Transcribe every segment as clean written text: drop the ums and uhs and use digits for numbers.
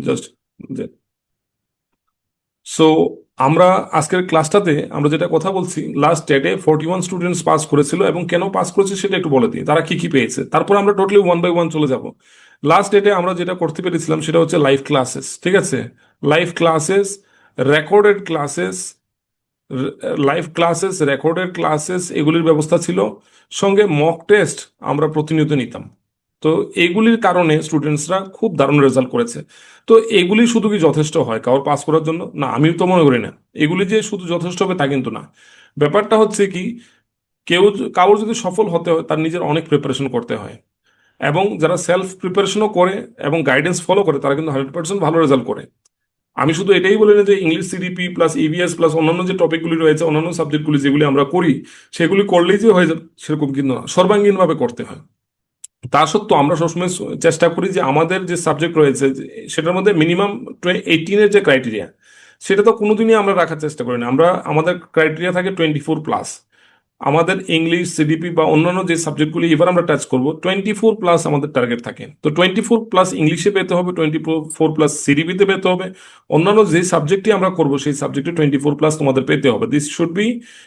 Just. So আমরা আজকের ক্লাসটাতে আমরা যেটা কথা বলছি, লাস্ট ডেটে 41 স্টুডেন্টস পাস করেছিল, এবং কেন পাস করেছে সেটা একটু বলে দিই, তারা কি কি পেয়েছে, তারপর আমরা টোটালি ওয়ান বাই ওয়ান চলে যাব। লাস্ট ডেটে আমরা যেটা করতে পেরেছিলাম সেটা হচ্ছে লাইভ ক্লাসেস, ঠিক আছে? Live classes, recorded classes, recorded classes এগুলির ব্যবস্থা ছিল। সঙ্গে মক টেস্ট আমরা প্রতিনিয়ত নিতাম। তো এগুলির কারণে স্টুডেন্টসরা খুব দারুণ রেজাল্ট করেছে। তো এগুলি শুধু কি যথেষ্ট হয় কারোর পাস করার জন্য? না, আমি তো মনে করি না এগুলি যে শুধু যথেষ্ট হবে তা কিন্তু না। ব্যাপারটা হচ্ছে কি, কারোর যদি সফল হতে হয় তার নিজের অনেক প্রিপারেশন করতে হয়, এবং যারা সেলফ প্রিপারেশনও করে এবং গাইডেন্স ফলো করে তারা কিন্তু 100% ভালো রেজাল্ট করে। আমি শুধু এটাই বলি না যে English CDP plus EVS plus অন্যান্য যে টপিকগুলি রয়েছে, অন্যান্য সাবজেক্টগুলি যেগুলি আমরা করি সেগুলি করলেই যে হয়ে যাবে সেরকম কিন্তু না, সর্বাঙ্গীনভাবে করতে হয়। তা সত্ত্বেও আমরা সবসময় চেষ্টা করি যে আমাদের যে সাবজেক্ট রয়েছে সেটার মধ্যে মিনিমাম 18-এর যে ক্রাইটেরিয়া, সেটা তো কোনোদিনই আমরা রাখার চেষ্টা করি না। আমাদের ক্রাইটেরিয়া থাকে 24+। আমাদের ইংলিশ সিডিপি বা অন্যান্য যে সাবজেক্টগুলি এবার আমরা টাচ করব, 24+ আমাদের টার্গেট থাকে। তো 24+ ইংলিশে পেতে হবে, 24+ সিডিপিতে পেতে হবে, অন্যান্য যে সাবজেক্টই আমরা করব সেই সাবজেক্টে 24+ তোমাদের পেতে হবে। This should be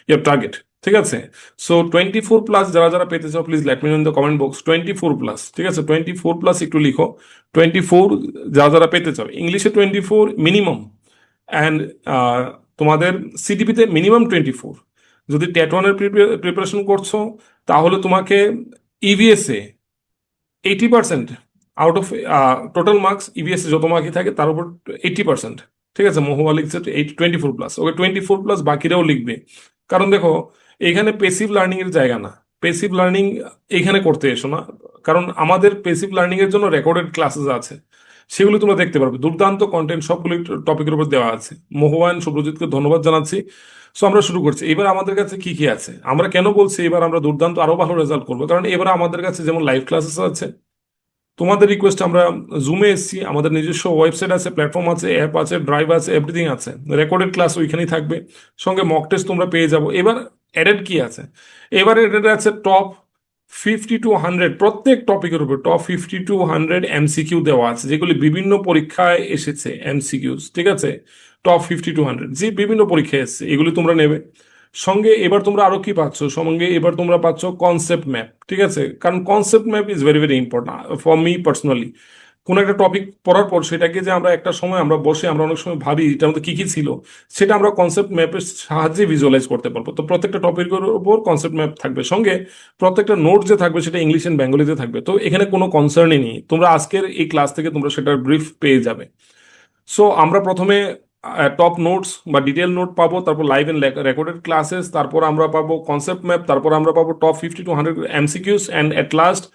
year target, ঠিক আছে? সো 24+ যারা যারা পেতে চাও please let me no in the comment box 24+, ঠিক আছে? 24+ একটু লিখো। 24 যারা যারা পেতে চাও, ইংলিশে 24 মিনিমাম, অ্যান্ড তোমাদের সিডিপিতে মিনিমাম 24। যদি টেট ওয়ানের প্রিপারেশন করছো তাহলে তোমাকে ইভিএসএ 80%, আউট অফ টোটাল মার্কস ইভিএসএ যত মার্কই থাকে তার উপর 80%, ঠিক আছে? মহুয়া লিখছে 24+, ওকে 24+, বাকিরাও লিখবে। কারণ দেখো, এখানে পেসিভ লার্নিং এর জায়গা না। পেসিভ লার্নিং এখানে করতে এসো না, কারণ আমাদের পেসিভ লার্নিং এর জন্য রেকর্ডেড ক্লাসেস আছে, সেগুলো তোমরা দেখতে পারবে। দুর্দান্ত কন্টেন্ট সবগুলো টপিকের উপর দেওয়া আছে। মোহবান সুব্রজিৎকে ধন্যবাদ জানাচ্ছি। সো আমরা শুরু করছি। এবার আমাদের কাছে কি কি আছে, আমরা কেন বলছি এবার আমরা দুর্দান্ত আরো ভালো রেজাল্ট করবো, কারণ এবার আমাদের কাছে যেমন লাইভ ক্লাসেস আছে, তোমাদের রিকোয়েস্ট আমরা জুমে এসেছি, আমাদের নিজস্ব ওয়েবসাইট আছে, প্ল্যাটফর্ম আছে, অ্যাপ আছে, ড্রাইভ আছে, এভরিথিং আছে। রেকর্ডেড ক্লাস ওইখানেই থাকবে, সঙ্গে মক টেস্ট তোমরা পেয়ে যাবো। এবার অ্যাডেড কি আছে? এবার অ্যাডেড আছে টপ 50 to 100, প্রত্যেক টপিকের উপর টপ 50 to 100 এমসিকিউ দেওয়া আছে, যেগুলি বিভিন্ন পরীক্ষায় এসেছে এমসিকিউস, ঠিক আছে? টপ 50 to 100 যে বিভিন্ন পরীক্ষায় এসেছে, এগুলি তোমরা নেবে। সঙ্গে এবার তোমরা আরো কি পাচ্ছ, সঙ্গে এবার তোমরা পাচ্ছ কনসেপ্ট ম্যাপ, ঠিক আছে? কারণ concept map is very very important for me personally. কোন একটা টপিক পড়ার পর সেটাকে যে আমরা একটা সময় আমরা বসে আমরা অনেক সময় ভাবি এটার মধ্যে কি কি ছিল, সেটা আমরা কনসেপ্ট ম্যাপের সাহায্যে ভিজুয়ালাইজ করতে পারবো। তো প্রত্যেকটা টপিকের উপর কনসেপ্ট ম্যাপ থাকবে, সঙ্গে প্রত্যেকটা নোট যে থাকবে সেটা ইংলিশ এন্ড বেঙ্গলিতে থাকবে। তো এখানে কোনো কনসার্নই নেই, তোমরা আজকের এই ক্লাস থেকে তোমরা সেটার ব্রিফ পেয়ে যাবে। সো আমরা প্রথমে টপ নোটস বা ডিটেল নোট পাবো, তারপর লাইভ এন্ড রেকর্ডেড ক্লাসেস, তারপর আমরা পাবো কনসেপ্ট ম্যাপ, তারপর আমরা পাবো top 50 to 100 MCQs, and at last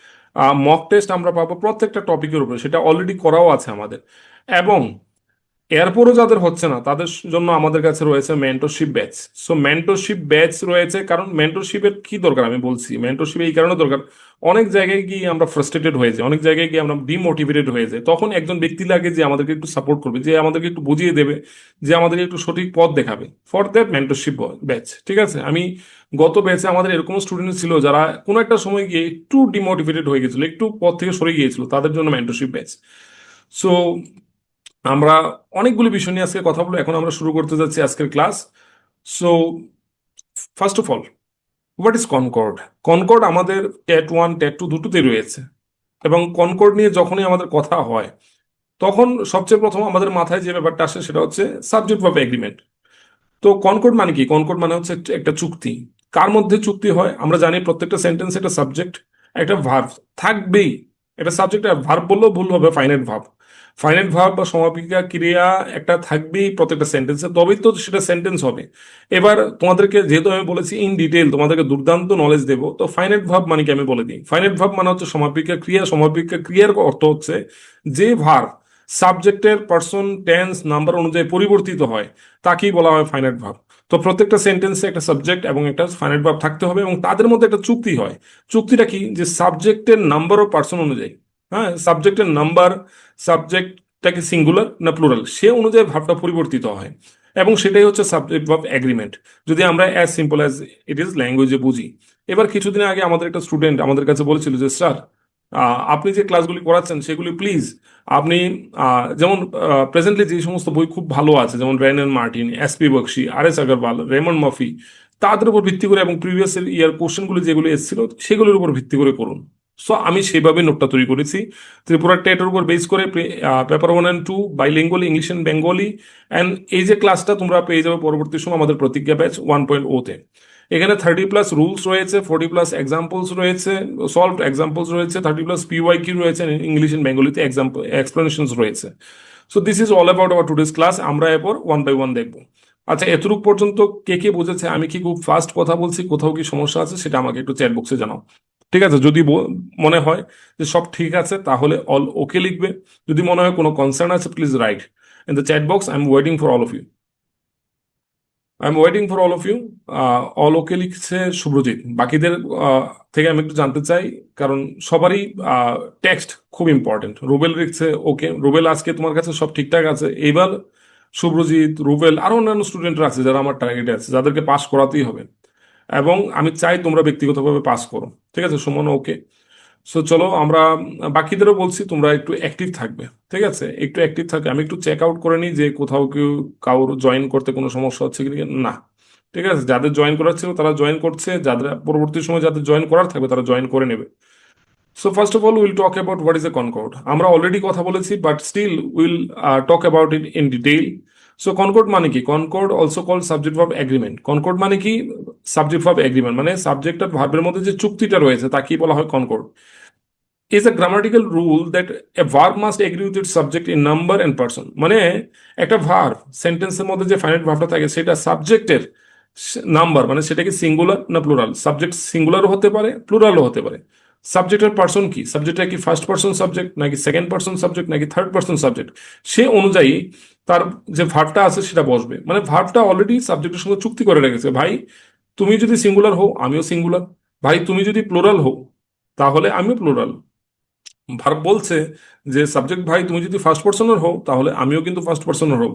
mock test আমরা পাবো প্রত্যেকটা টপিকের উপরে, সেটা অলরেডি করাও আছে আমাদের। এবং এরপরও যাদের হচ্ছে না তাদের জন্য আমাদের কাছে রয়েছে mentorship batch. So mentorship batch রয়েছে, কারণ মেন্টরশিপের কি দরকার আমি বলছি, মেন্টরশিপ এই কারণে দরকার, অনেক জায়গায় গিয়ে আমরা ফ্রাস্ট্রেটেড হয়ে যাই, অনেক জায়গায় গিয়ে আমরা ডিমোটিভেটেড হয়ে যাই, তখন একজন ব্যক্তি লাগে যে আমাদেরকে একটু সাপোর্ট করবে, যে আমাদেরকে একটু বুঝিয়ে দেবে, যে আমাদেরকে একটু সঠিক পথ দেখাবে। ফর দ্যাট মেন্টরশিপ ব্যাচ, ঠিক আছে? আমি গত ব্যাচে আমাদের এরকম স্টুডেন্ট ছিল যারা কোনো একটা সময় গিয়ে একটু ডিমোটিভেটেড হয়ে গেছিল, একটু পথ থেকে সরে গিয়েছিল, তাদের জন্য মেন্টরশিপ ব্যাচ। সো আমরা অনেকগুলো বিষয় নিয়ে আজকে কথা বলবো। এখন আমরা শুরু করতে যাচ্ছি আজকের class. So first of all, what is concord? Concord আমাদের টেট 1 টেট 2 দুটোতেই রয়েছে, এবং কনকর্ড নিয়ে যখনই আমাদের কথা হয় তখন সবচেয়ে প্রথম আমাদের মাথায় যে ব্যাপারটা আসে সেটা হচ্ছে সাবজেক্ট ভার্ব এগ্রিমেন্ট। তো কনকর্ড মানে কি? কনকর্ড মানে হচ্ছে একটা চুক্তি। কার মধ্যে চুক্তি হয়? আমরা জানি প্রত্যেকটা সেন্টেন্স একটা সাবজেক্ট, একটা ভার্ব থাকবেই। এটা সাবজেক্ট আর ভার্ব বললেও ভুল হবে, ফাইনাইট ভার্ব। ফাইনাইট ভার্ব বা সমাপিকা ক্রিয়া একটা থাকবেই প্রত্যেকটা সেন্টেন্সে, তবেই তো সেটা সেন্টেন্স হবে। এবার তোমাদেরকে যেহেতু আমি বলেছি ইন ডিটেল তোমাদেরকে দুর্দান্ত নলেজ দেবো, তো ফাইনাইট ভার্ব মানে কি আমি বলে দিই। ফাইনাইট ভার্ব মানে হচ্ছে সমাপিকা ক্রিয়া। সমাপিকা ক্রিয়ার অর্থ হচ্ছে যে ভার্ব সাবজেক্টের পার্সন টেন্স নাম্বার অনুযায়ী পরিবর্তিত হয় তাকেই বলা হয় ফাইনাইট ভার্ব। তো প্রত্যেকটা সেন্টেন্সে একটা সাবজেক্ট এবং একটা ফাইনাইট ভার্ব থাকতে হবে, এবং তাদের মধ্যে একটা চুক্তি হয়। চুক্তিটা কি? যে সাবজেক্টের নাম্বার ও পার্সন অনুযায়ী, হ্যাঁ, সাবজেক্টের নাম্বার, সাবজেক্টটা কি সিঙ্গুলার না প্লুরাল, সে অনুযায়ী ভাবটা পরিবর্তিত হয়, এবং সেটাই হচ্ছে সাবজেক্ট ভার্ব এগ্রিমেন্ট, যদি আমরা as simple as it is ল্যাঙ্গুয়েজে বুঝি। এবার কিছুদিন আগে আমাদের একটা স্টুডেন্ট আমাদের কাছে বলেছিল যে স্যার, আপনি যে ক্লাসগুলি করাচ্ছেন সেগুলি প্লিজ আপনি যেমন প্রেজেন্টলি যে সমস্ত বই খুব ভালো আছে, যেমন Wren and Martin, SP Bakshi, R S Aggarwal, Raymond Murphy, তাদের উপর ভিত্তি করে এবং প্রিভিয়াস ইয়ার কোশ্চেনগুলি যেগুলো এসেছিল সেগুলোর উপর ভিত্তি করে করুন। সো আমি সেভাবে নোটটা তৈরি করেছি। ত্রিপুরা টেটের উপর বেস করে paper 1 and 2 bilingual English and Bengali, and এই যে ক্লাসটা তোমরা পেয়ে যাবে পরবর্তী সময় আমাদের প্রতিজ্ঞা ব্যাচ 1.0-তে। এখানে 30+ রুলস রয়েছে, 40+ এক্সাম্পলস রয়েছে, সলভড এক্সাম্পলস রয়েছে, 30+ পিওয়াইকিউ রয়েছে, ইংলিশ এন্ড বেঙ্গলিতে এক্সাম্পল এক্সপ্লেনেশনস রয়েছে। So this is all about our today's class. আমরা এরপর 1 by 1 দেখবো। আচ্ছা, এতটুকু পর্যন্ত কে কে বুঝেছে? আমি কি খুব ফাস্ট কথা বলছি, কোথাও কি সমস্যা আছে সেটা আমাকে একটু চ্যাট বক্সে জানাও। ঠিক আছে? যদি মনে হয় যে সব ঠিক আছে তাহলে অল ওকে লিখবে। যদি মনে হয় কোনো কনসার্ন আছে, please write in the chat box. I am waiting for all of you. All okay লিখছে শুভ্রজিৎ। বাকিদের থেকে আমি একটু জানতে চাই, কারণ সবারই টেক্সট খুব ইম্পর্টেন্ট। রুবেল লিখছে ওকে। রুবেল, আজকে তোমার কাছে সব ঠিকঠাক আছে। এইবার শুভ্রজিৎ, রুবেল, আরো অন্যান্য স্টুডেন্টরা আছে যারা আমার টার্গেটে আছে, যাদেরকে পাস করাতেই হবে, এবং আমি চাই তোমরা ব্যক্তিগতভাবে পাস করো। ঠিক আছে? সুমন ওকে। সো চলো আমরা বাকিদেরও বলছি তোমরা একটু অ্যাক্টিভ থাকবে। ঠিক আছে? একটু অ্যাক্টিভ থাকবে। আমি একটু চেক আউট করে নিই যে কোথাও কেউ কারোর জয়েন করতে কোনো সমস্যা হচ্ছে কি না। ঠিক আছে? যাদের জয়েন করার ছিল তারা জয়েন করছে, যাদের পরবর্তী সময় যাদের জয়েন করার থাকবে তারা জয়েন করে নেবে। So first of all will talk about what is a concord. আমরা অলরেডি কথা বলেছি, but still will talk about it in detail. So concord মানে কি? Concord also call subject verb agreement. Concord মানে কি? সাবজেক্ট ভার্ব এগ্রিমেন্ট মানে subject আর ভার্বের মধ্যে যে চুক্তিটা রয়েছে তাকেই বলা হয় concord. Is a grammatical rule that a verb must agree with its subject in number and person. মানে একটা ভার্ব সেন্টেন্সের মধ্যে যে ফাইনাইট ভার্বটা থাকে সেটা সাবজেক্টের নাম্বার, মানে সেটা কি সিঙ্গুলার না প্লুরাল। সাবজেক্ট সিঙ্গুলারও হতে পারে, প্লুরালও হতে পারে। সাবজেক্টের পার্সন কি? সাবজেক্টটা কি ফার্স্ট পার্সন সাবজেক্ট নাকি সেকেন্ড পার্সন সাবজেক্ট নাকি থার্ড পার্সন সাবজেক্ট, সে অনুযায়ী তার যে ভার্বটা আছে সেটা বসবে। মানে ভার্বটা অলরেডি সাবজেক্টের সঙ্গে চুক্তি করে রেখেছে। ভাই তুমি যদি সিঙ্গুলার হও আমিও সিঙ্গুলার, ভাই তুমি যদি প্লুরাল হও তাহলে আমিও প্লুরাল। ভার্ব বলছে যে সাবজেক্ট ভাই তুমি যদি ফার্স্ট পার্সনের হও তাহলে আমিও কিন্তু ফার্স্ট পার্সনের হব।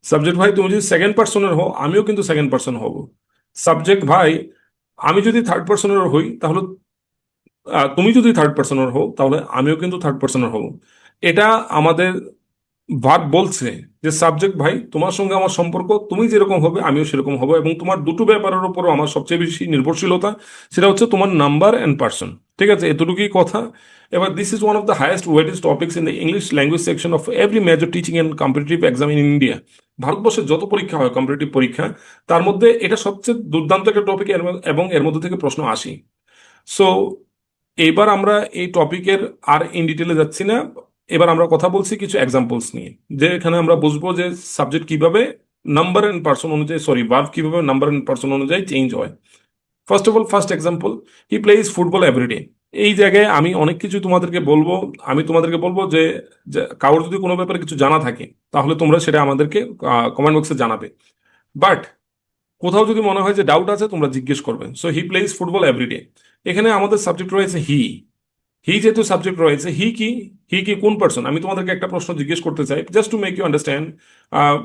সাবজেক্ট ভাই তুমি যদি সেকেন্ড পার্সনের হও আমিও কিন্তু সেকেন্ড পার্সন হব। সাবজেক্ট ভাই আমি যদি থার্ড পার্সনের হই তাহলে তুমি যদি থার্ড পার্সনের হও তাহলে আমিও কিন্তু থার্ড পার্সনের হব। এটা আমাদের ভার্ব বলছে যে সাবজেক্ট ভাই তোমার সঙ্গে আমার সম্পর্ক, তুমি যেরকম হবে আমিও সেরকম হব, এবং তোমার দুটো ব্যাপারের উপরও আমার সবচেয়ে বেশি নির্ভরশীলতা, সেটা হচ্ছে তোমার নাম্বার অ্যান্ড পার্সন। ঠিক আছে? এতটুকুই কথা। এবার this is one of the highest weightage topics in the English language section of every major teaching and competitive exam in India. ভারতবর্ষের যত পরীক্ষা হয় কম্পিটিটিভ পরীক্ষা, তার মধ্যে এটা সবচেয়ে দুর্দান্ত একটা টপিক, এবং এর মধ্যে থেকে প্রশ্ন আসি। সো এবার আমরা এই টপিকের আর ইন ডিটেলে যাচ্ছি না। এবার আমরা কথা বলছি কিছু এক্সাম্পলস নিয়ে, যে এখানে আমরা বুঝবো যে সাবজেক্ট কিভাবে নাম্বার এন্ড পার্সন অনুযায়ী, ভার্ব কিভাবে নাম্বার এন্ড পার্সন অনুযায়ী চেঞ্জ হয়। First of all, first example, he plays football everyday. এই জায়গায় আমি অনেক কিছু তোমাদেরকে বলবো। আমি তোমাদেরকে বলবো যে কারোর যদি কোনো ব্যাপারে কিছু জানা থাকে তাহলে তোমরা সেটা আমাদেরকে কমেন্ট বক্সে জানাবে। বাট কোথাও যদি মনে হয় যে ডাউট আছে তোমরা জিজ্ঞেস করবে। So he plays football everyday. এখানে আমাদের সাবজেক্ট রয়েছে হি। যেহেতু সাবজেক্ট রয়েছে, হি কি কোন পার্সন? আমি তোমাদেরকে একটা প্রশ্ন জিজ্ঞেস করতে চাই, just to make you understand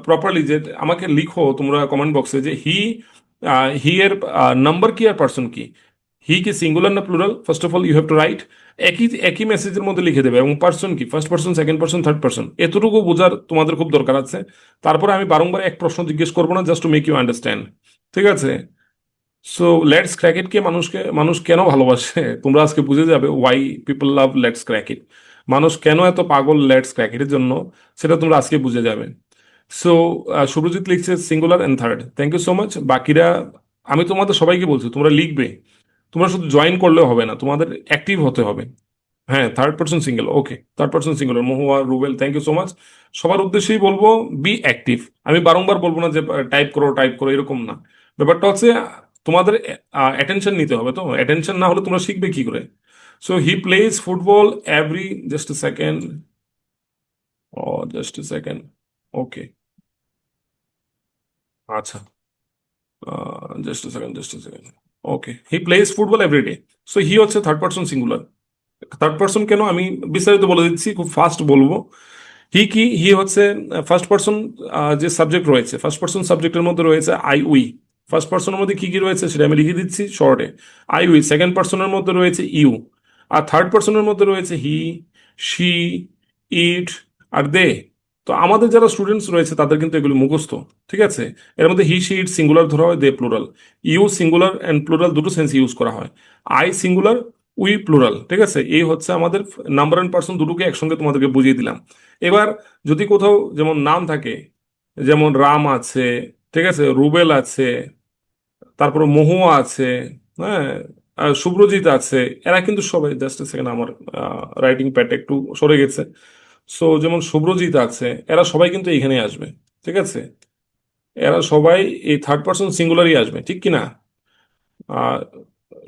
properly, যে আমাকে লিখো তোমরা কমেন্ট বক্সে যে হি এর নাম্বার কি আর পার্সন কি। হি কি সিঙ্গুলার না plural? First of all you have to write. একই মেসেজের মধ্যে লিখে দেবে। এবং পার্সন কি? First person, second person, third person. এতটুকু বোঝার তোমাদের খুব দরকার আছে। তারপরে আমি বারংবার এক প্রশ্ন জিজ্ঞেস করবো না, just to make you understand. ঠিক আছে? সো লেটস ক্র্যাক ইট কে মানুষ কেন ভালোবাসে তোমরা আজকে বুঝে যাবে। Why people love let's crack it. মানুষ কেন এত পাগল লেটস ক্র্যাক ইটের জন্য সেটা তোমরা আজকে বুঝে যাবে। সো শুভজিৎ লিখছে singular and third. Thank you so much. বাকিরা আমি তোমাদের সবাইকে বলছি তোমরা লিখবে। তোমরা শুধু জয়েন করলেও হবে না, তোমাদের অ্যাক্টিভ হতে হবে। হ্যাঁ, third person single, okay, third person singular. Mahua, Rubel, thank you so much. সবার উদ্দেশ্যেই বলবো বি অ্যাক্টিভ। আমি বারংবার বলবো না যে টাইপ করো, এরকম না। ব্যাপারটা হচ্ছে তোমাদের অ্যাটেনশন নিতে হবে। তো অ্যাটেনশন না হলে তোমরা শিখবে কি করে? So he plays football every, just a second, oh just a second, okay, আচ্ছা, just a second, okay, he plays football every day. So he হচ্ছে third person singular. Third person কেন আমি বিস্তারিত বলে দিচ্ছি, খুব ফাস্ট বলবো। হি হচ্ছে ফার্স্ট পার্সন। যে সাবজেক্ট রয়েছে ফার্স্ট পার্সন সাবজেক্টের মধ্যে রয়েছে আই উই। ফার্স্ট পার্সনের মধ্যে কি কি রয়েছে সেটা আমি লিখে দিচ্ছি শর্টে। I we. সেকেন্ড পার্সনের মধ্যে রয়েছে ইউ। আর থার্ড পার্সনের মধ্যে রয়েছে হি, শি, ইট আর দে। তো আমাদের যারা স্টুডেন্টস রয়েছে তাদের কিন্তু এগুলি মুখস্থ, ঠিক আছে। এর মধ্যে হি, শি, ইট সিঙ্গুলার ধরা হয়, they plural. You singular and plural দুটো সেন্স ইউজ করা হয়। আই সিঙ্গুলার, উই প্লুরাল, ঠিক আছে। এই হচ্ছে আমাদের নাম্বার অ্যান্ড পার্সন দুটোকে একসঙ্গে তোমাদেরকে বুঝিয়ে দিলাম। এবার যদি কোথাও যেমন নাম থাকে, যেমন রাম আছে, ঠিক আছে, রুবেল আছে, তারপরে মহুয়া আছে, হ্যাঁ, শুভ্রজিৎ আছে, এরা কিন্তু সবাই, জাস্ট সেকেন্ড, আমার রাইটিং প্যাডটা একটু সরে গেছে। সো যেমন শুভ্রজিৎ আছে, এরা সবাই কিন্তু এখানে আসবে, ঠিক আছে। এরা সবাই এই থার্ড পার্সন সিঙ্গুলারই আসবে, ঠিক কি না? আহ,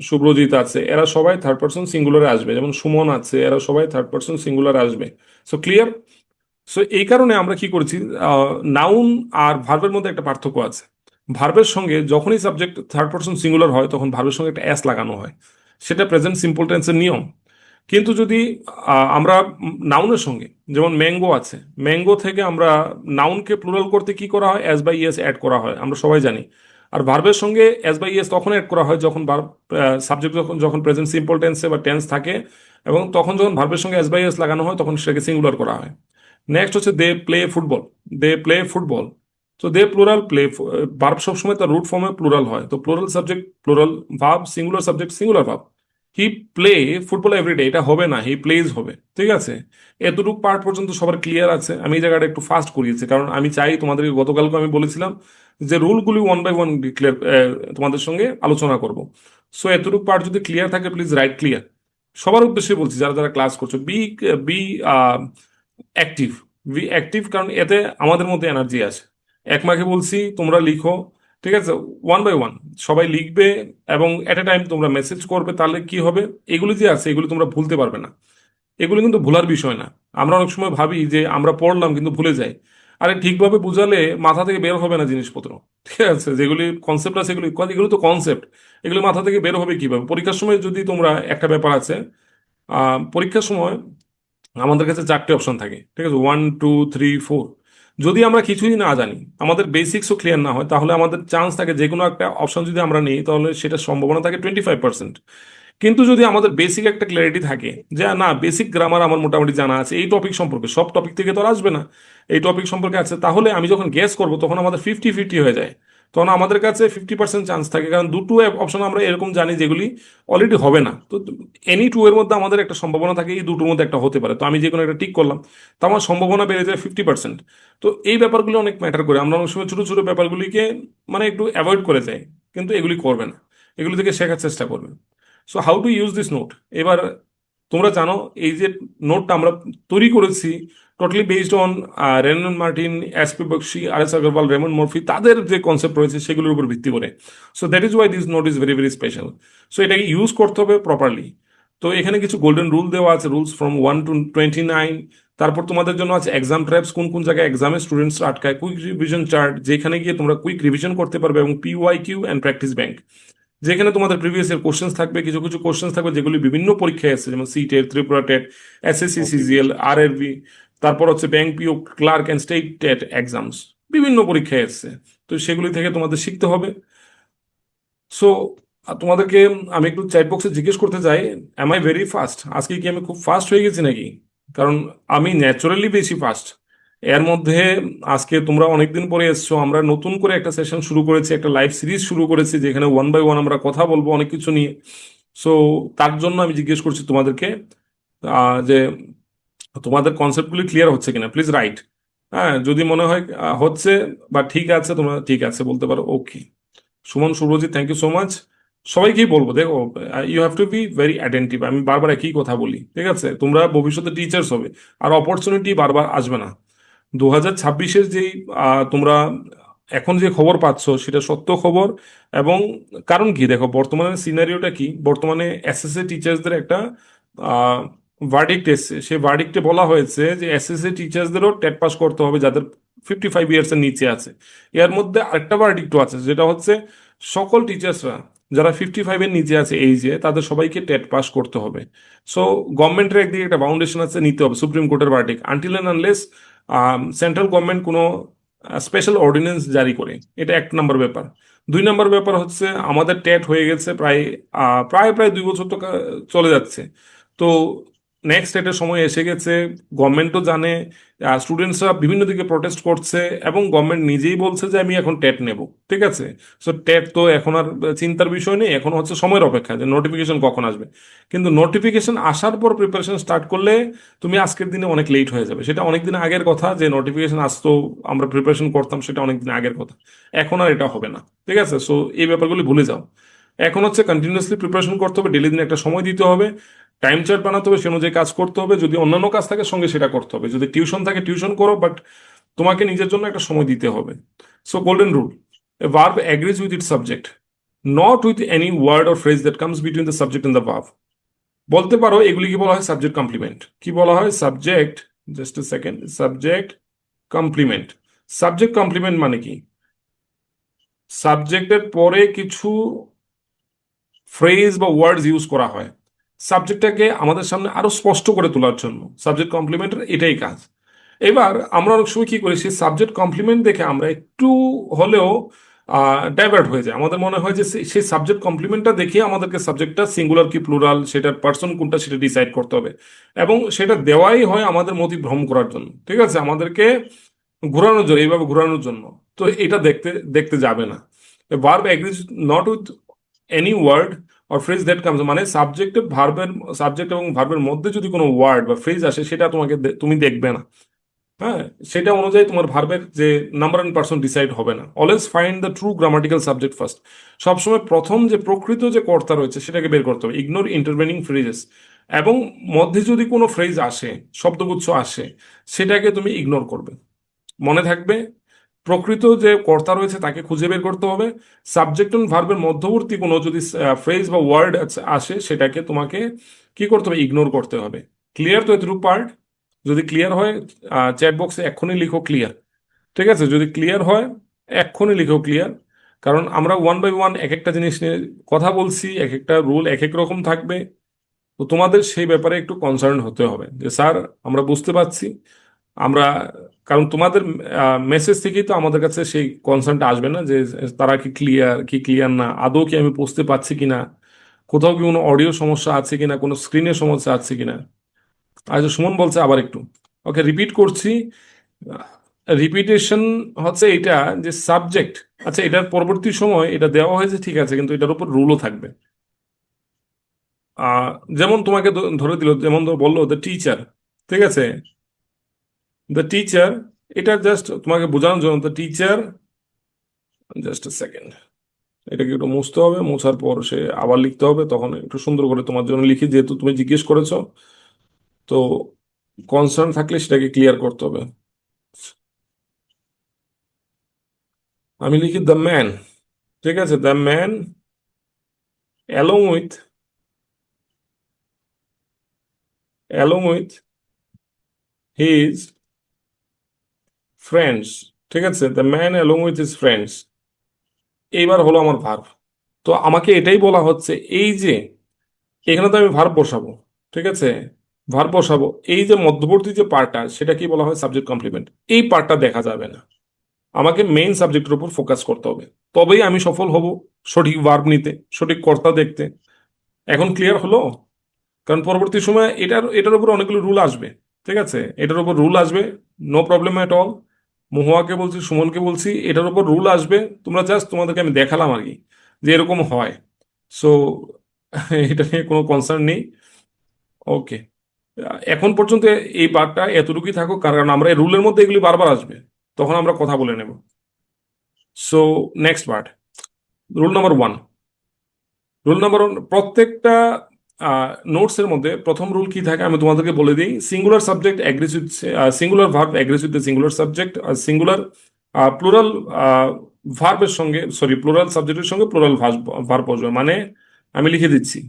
শুভ্রজিৎ আছে, এরা সবাই থার্ড পার্সন সিঙ্গুলারে আসবে। যেমন সুমন আছে, এরা সবাই থার্ড পার্সন সিঙ্গুলারে আসবে। So clear? সো এই কারণে আমরা কি করেছি, নাউন আর ভার্বের মধ্যে একটা পার্থক্য আছে। ভার্বের সঙ্গে যখনই সাবজেক্ট থার্ড পারসন সিঙ্গুলার হয় তখন ভার্বের সঙ্গে একটা এস লাগানো হয়, সেটা প্রেজেন্ট সিম্পল টেন্সের নিয়ম। কিন্তু যদি আমরা নাউনের সঙ্গে, যেমন ম্যাঙ্গো আছে, ম্যাঙ্গো থেকে আমরা নাউনকে প্লুরাল করতে কি করা হয়, এস বাই ইএস অ্যাড করা হয়, আমরা সবাই জানি। আর ভার্বের সঙ্গে এস বাই ইএস তখন অ্যাড করা হয় যখন ভার্ব, সাবজেক্ট যখন যখন প্রেজেন্ট সিম্পল টেন্সে বা টেন্স থাকে, এবং তখন যখন ভার্বের সঙ্গে এস বাই ইএস লাগানো হয় তখন সেটাকে সিঙ্গুলার করা হয়। নেক্সট হচ্ছে they play football, they play football. তো দে প্লুরাল, প্লে, ভার্ব সবসময় তার রুট ফর্মে প্লুরাল হয়, তো plural subject plural verb, singular subject singular verb. He play football everyday, এটা হবে না, হি প্লেজ হবে, ঠিক আছে। এতটুকু পার্ট পর্যন্ত সবার ক্লিয়ার আছে? আমি এই জায়গাটা একটু ফাস্ট করিয়েছি কারণ আমি চাই তোমাদেরকে, গতকালকে আমি বলেছিলাম যে রুলগুলি ওয়ান বাই ওয়ান ক্লিয়ার তোমাদের সঙ্গে আলোচনা করব। সো এতটুকু পার্ট যদি ক্লিয়ার থাকে প্লিজ রাইট ক্লিয়ার। সবার উদ্দেশ্যে বলছি, যারা যারা ক্লাস করছো, be be active, be active, কারণ এতে আমাদের মধ্যে এনার্জি আসে। এক মাকে বলছি তোমরা লিখো, ঠিক আছে, ওয়ান বাই ওয়ান সবাই লিখবে এবং এট এ টাইম তোমরা মেসেজ করবে, তাহলে কি হবে, এগুলি যে আছে এগুলি তোমরা ভুলতে পারবে না। এগুলো কিন্তু ভুলার বিষয় না। আমরা অনেক সময় ভাবি যে আমরা পড়লাম কিন্তু ভুলে যাই। আরে ঠিকভাবে বুঝালে মাথা থেকে বের হবে না জিনিসপত্র, ঠিক আছে। যেগুলি কনসেপ্ট আছে এগুলি, এগুলো তো কনসেপ্ট, এগুলো মাথা থেকে বের হবে কিভাবে? পরীক্ষার সময় যদি তোমরা, একটা ব্যাপার আছে, পরীক্ষার সময় আমাদের কাছে চারটে অপশন থাকে, ঠিক আছে, 1 2 3 4। যদি আমরা কিছুই না জানি, আমাদের বেসিক্সও ক্লিয়ার না হয়, তাহলে আমাদের চান্স থাকে যে কোনো একটা অপশন যদি আমরা নিই তাহলে সেটার সম্ভাবনা থাকে 25%। কিন্তু যদি আমাদের বেসিক একটা ক্ল্যারিটি থাকে যে না, বেসিক গ্রামার আমার মোটামুটি জানা আছে এই টপিক সম্পর্কে, সব টপিক থেকে তো আর আসবে না, এই টপিক সম্পর্কে আছে, তাহলে আমি যখন গেস করব তখন আমাদের 50-50 হয়ে যায়। তখন আমাদের কাছে 50% চান্স থাকে, কারণ দুটো অপশন আমরা এরকম জানি যেগুলি অলরেডি হবে না। তো এনি টু এর মধ্যে আমাদের একটা সম্ভাবনা থাকে এই দুটোর মধ্যে একটা হতে পারে, তো আমি যে কোনো একটা টিক করলাম, তো আমার সম্ভাবনা বেড়ে যায় 50%। তো এই ব্যাপারগুলো অনেক ম্যাটার করে, আমরা অনেক সময় ছোটো ছোটো ব্যাপারগুলিকে মানে একটু অ্যাভয়েড করে যাই, কিন্তু এগুলি করবে না, এগুলি থেকে শেখার চেষ্টা করবে। So how to use this note? এবার তোমরা জানো এই যে নোটটা আমরা তৈরি করেছি totally based on Wren and Martin, SP Bakshi, R S Aggarwal, Raymond Murphy, তাদের যে কনসেপ্ট রয়েছে সেগুলোর উপর ভিত্তি করে। So that is why this note is very very special. So এটাকে ইউজ করতে হবে প্রপারলি। তো এখানে কিছু গোল্ডেন রুল দেওয়া আছে, রুলস ফ্রম 1 to 29। তারপর তোমাদের জন্য আছে এক্সাম ট্র্যাপস, কোন কোন জায়গায় এক্সামে স্টুডেন্টসরা আটকায়, কুইক রিভিশন চার্ট, যেখানে গিয়ে তোমরা কুইক রিভিশন করতে পারবে, এবং PYQ অ্যান্ড প্র্যাকটিস ব্যাংক, যেখানে তোমাদের প্রিভিয়াস ইয়ার কোশ্চেন্স থাকবে, কিছু কিছু কোশ্চেন্স থাকবে যেগুলি বিভিন্ন পরীক্ষায় এসেছে, যেমন CTET, Tripura TET, SSC CGL, RRB, তারপর হচ্ছে bank PO, clerk and state TET exams, বিভিন্ন পরীক্ষায় এসেছে। তো সেগুলি থেকে তোমাদের শিখতে হবে। সো তোমাদেরকে আমি একটু চ্যাট বক্সে জিজ্ঞেস করতে চাই, অ্যাম আই ভেরি ফাস্ট? আজকে কি আমি খুব ফাস্ট হয়ে গেছি নাকি? কারণ আমি ন্যাচারালি বেশি ফাস্ট। এর মধ্যে আজকে তোমরা অনেকদিন পরে এসছো, আমরা নতুন করে একটা সেশন শুরু করেছি, একটা লাইভ সিরিজ শুরু করেছি, যেখানে ওয়ান বাই ওয়ান আমরা কথা বলবো অনেক কিছু নিয়ে। সো তার জন্য আমি জিজ্ঞেস করছি তোমাদেরকে যে তোমাদের কনসেপ্টগুলি ক্লিয়ার হচ্ছে কিনা, প্লিজ রাইট। হ্যাঁ, যদি মনে হয় হচ্ছে বা ঠিক আছে, তোমরা ঠিক আছে বলতে পারো, okay. Suman, Subhajit, thank you so much. সবাইকেই বলবো, দেখো, you have to be very attentive. আমি বারবার একই কথা বলি, ঠিক আছে, তোমরা ভবিষ্যতে টিচার্স হবে, আর অপরচুনিটি বারবার আসবে না। 2026-এর যেই তোমরা এখন যে খবর পাচ্ছ সেটা সত্য খবর। এবং কারণ কি, দেখো বর্তমানে সিনারিওটা কি, বর্তমানে SSC টিচার্সদের একটা ভার্ডিক্ট এসছে, সেই ভার্ডিক্টে বলা হয়েছে যে SSC টিচার্সদেরও টেট পাস করতে হবে যাদের 55 ইয়ার্স এর নিচে আছে। এর মধ্যে আরেকটা ভার্ডিক্টও আছে, যেটা হচ্ছে সকল টিচার্সরা যারা 55-এর নিচে আছে এই যে, তাদের সবাইকে টেট পাস করতে হবে। সো গভর্নমেন্টের একদিকে একটা ফাউন্ডেশন আছে, নিতে হবে সুপ্রিম কোর্টের verdict, until and unless central government কোনো স্পেশাল অর্ডিন্যান্স জারি করে। এটা 1 নম্বর ব্যাপার। 2 নম্বর ব্যাপার হচ্ছে আমাদের টেট হয়ে গেছে প্রায় প্রায় 2 বছর তো চলে যাচ্ছে। তো তো নেক্সট এটার সময় এসে গেছে, গভর্নমেন্টও জানে, স্টুডেন্টসরা বিভিন্ন দিকে প্রটেস্ট করছে, এবং গভর্নমেন্ট নিজেই বলছে যে আমি এখন টেট নেব। ঠিক আছে, সো টেট তো এখন আর চিন্তার বিষয় নেই, এখন হচ্ছে সময়ের অপেক্ষা যে নোটিফিকেশন কখন আসবে। কিন্তু নোটিফিকেশন আসার পর প্রিপারেশন স্টার্ট করলে তুমি আজকের দিনে অনেক লেট হয়ে যাবে। সেটা অনেক দিন আগের কথা, যে নোটিফিকেশন আসতো আমরা প্রিপারেশন করতাম, সেটা অনেক দিন আগের কথা। এখন আর এটা হবে না। ঠিক আছে, সো এই ব্যাপারগুলি ভুলে যাও। এখন হচ্ছে কন্টিনিউয়াসলি প্রিপারেশন করতে হবে, ডেলি দিনে একটা সময় দিতে হবে, টাইম চার্ট বানাতে হবে, সে অনুযায়ী কাজ করতে হবে। যদি অন্যান্য কাজ থাকে সঙ্গে সেটা করতে হবে, যদি টিউশন থাকে টিউশন করো, বাট তোমাকে নিজের জন্য একটা সময় দিতে হবে। So golden rule: a verb agrees with it subject, not with any word or phrase that comes between the subject and the verb. বলতে পারো এগুলি কি বলা হয়? Subject complement. কি বলা হয়? Subject, just a second, subject complement. Subject complement মানে কি? সাবজেক্টের পরে কিছু ফ্রেজ বা ওয়ার্ডস ইউজ করা হয় সাবজেক্টটাকে আমাদের সামনে আরো স্পষ্ট করে তোলার জন্য। সাবজেক্ট কমপ্লিমেন্টের এটাই কাজ। এবার আমরা অনেক সময় কি করি, সেই সাবজেক্ট কমপ্লিমেন্ট দেখে আমরা একটু হলেও ডাইভার্ট হয়ে যায়। আমাদের মনে হয় যে সেই সাবজেক্ট কমপ্লিমেন্টটা দেখে আমাদেরকে সাবজেক্টটা সিঙ্গুলার কি প্লুরাল, সেটার পার্সন কোনটা সেটা ডিসাইড করতে হবে, এবং সেটা দেওয়াই হয় আমাদের মতি ভ্রম করার জন্য। ঠিক আছে, আমাদেরকে ঘোরানোর জন্য, এইভাবে ঘোরানোর জন্য। তো এটা দেখতে দেখতে যাবে না। Verb agrees not with any word or phrase that comes, মানে সাবজেক্ট এবং ভার্বের মধ্যে যদি কোনো ওয়ার্ড বা ফ্রেজ আসে, সেটা তুমি দেখবে না। হ্যাঁ, সেটা অনুযায়ী তোমার ভার্বের যে নাম্বার অ্যান্ড পার্সন ডিসাইড হবে না। Always find the true grammatical subject first. সবসময় প্রথম যে প্রকৃত যে কর্তা রয়েছে সেটাকে বের করতে হবে। ইগনোর ইন্টারভেনিং ফ্রেজেস, এবং মধ্যে যদি কোনো ফ্রেজ আসে, শব্দগুচ্ছ আসে, সেটাকে তুমি ইগনোর করবে। মনে থাকবে, প্রকৃত যে কর্তা রয়েছে তাকে খুঁজে বের করতে হবে। সাবজেক্ট এবং ভার্বের মধ্যবর্তী কোনো যদি ফ্রেজ বা ওয়ার্ড আসে, সেটাকে তোমাকে কি করতে হবে? ইগনোর করতে হবে। ক্লিয়ার তো এতটুকু পার্ট? যদি ক্লিয়ার হয় চ্যাট বক্সে এক্ষুনি লিখো ক্লিয়ার। ঠিক আছে, যদি ক্লিয়ার হয় এক্ষুনি লিখো ক্লিয়ার। কারণ আমরা ওয়ান বাই ওয়ান এক একটা জিনিস নিয়ে কথা বলছি, এক একটা রুল এক এক রকম থাকবে। তো তোমাদের সেই ব্যাপারে একটু কনসার্ন হতে হবে যে স্যার আমরা বুঝতে পারছি, আমরা, কারণ তোমাদের মেসেজ থেকেই তো আমাদের কাছে সেই কনসার্নটা আসবে না, যে তারা কি ক্লিয়ার না, আদৌ কি আমি বুঝতে পারছি কিনা, কোথাও কি কোনো অডিও সমস্যা আছে কিনা, কোনো স্ক্রিনের সমস্যা আছে কিনা। আচ্ছা, সুমন বলছে আবার একটু, ওকে রিপিট করছি। রিপিটেশন হচ্ছে এটা যে সাবজেক্ট, আচ্ছা এটার পরবর্তী সময় এটা দেওয়া হয়েছে ঠিক আছে, কিন্তু এটার উপর রুলও থাকবে। আহ, যেমন তোমাকে ধরে দিল, যেমন বললো দ্য টিচার। ঠিক আছে, দ্য টিচার, এটা জাস্ট তোমাকে বোঝানোর জন্য। The teacher, just a second, এটাকে একটু মুছতে হবে, মোছার পর সে আবার লিখতে হবে, তখন একটু সুন্দর করে তোমার জন্য লিখি, যেহেতু তুমি জিজ্ঞেস করেছো। তো কনসার্ন থাকলে সেটাকে ক্লিয়ার করতে হবে। আমি লিখি দ্য ম্যান। ঠিক আছে, the man along with along with his friends. ঠিক আছে, the man along with his friends. এইবার হলো আমার ভার্ব। তো আমাকে এটাই বলা হচ্ছে, এই যে এখানে তো আমি ভার্ব বসাবো। ঠিক আছে, ভার্ব বসাবো, এই যে মধ্যবর্তী যে পার্টটা, সেটা কি বলা হয়? Subject complement. এই পার্টটা দেখা যাবে না, আমাকে মেইন সাবজেক্টের উপর ফোকাস করতে হবে, তবেই আমি সফল হব সঠিক ভার্ব নিতে, সঠিক কর্তা দেখতে। এখন ক্লিয়ার হলো? কারণ পরবর্তী সময় এটার উপর অনেকগুলো রুল আসবে। ঠিক আছে, এটার উপর রুল আসবে, নো প্রবলেম এট অল। মহুয়াকে বলছি, সুমনকে বলছি, এটার উপর রুল আসবে। তোমরা জাস্ট, তোমাদেরকে আমি দেখালাম আর কি, যে এরকম হয়। সো এটা নিয়ে কোনো কনসার্ন নেই। ওকে, এখন পর্যন্ত এই পার্টটা এতটুকুই থাকুক, কারণ আমরা এই রুলের মধ্যে এগুলি বারবার আসবে, তখন আমরা কথা বলে নেব। So next part, rule number one. Rule number one, প্রত্যেকটা নোটসের মধ্যে প্রথম রুল কি থাকে আমি তোমাদেরকে বলে দিই। Singular subject agrees with singular verb agrees with the singular subject, আর সিঙ্গুলার প্লুরাল ভার্বের সঙ্গে, সরি প্লুরাল সাবজেক্টের সঙ্গে প্লুরাল ভার্ব বসবে। মানে আমি লিখে দিচ্ছি,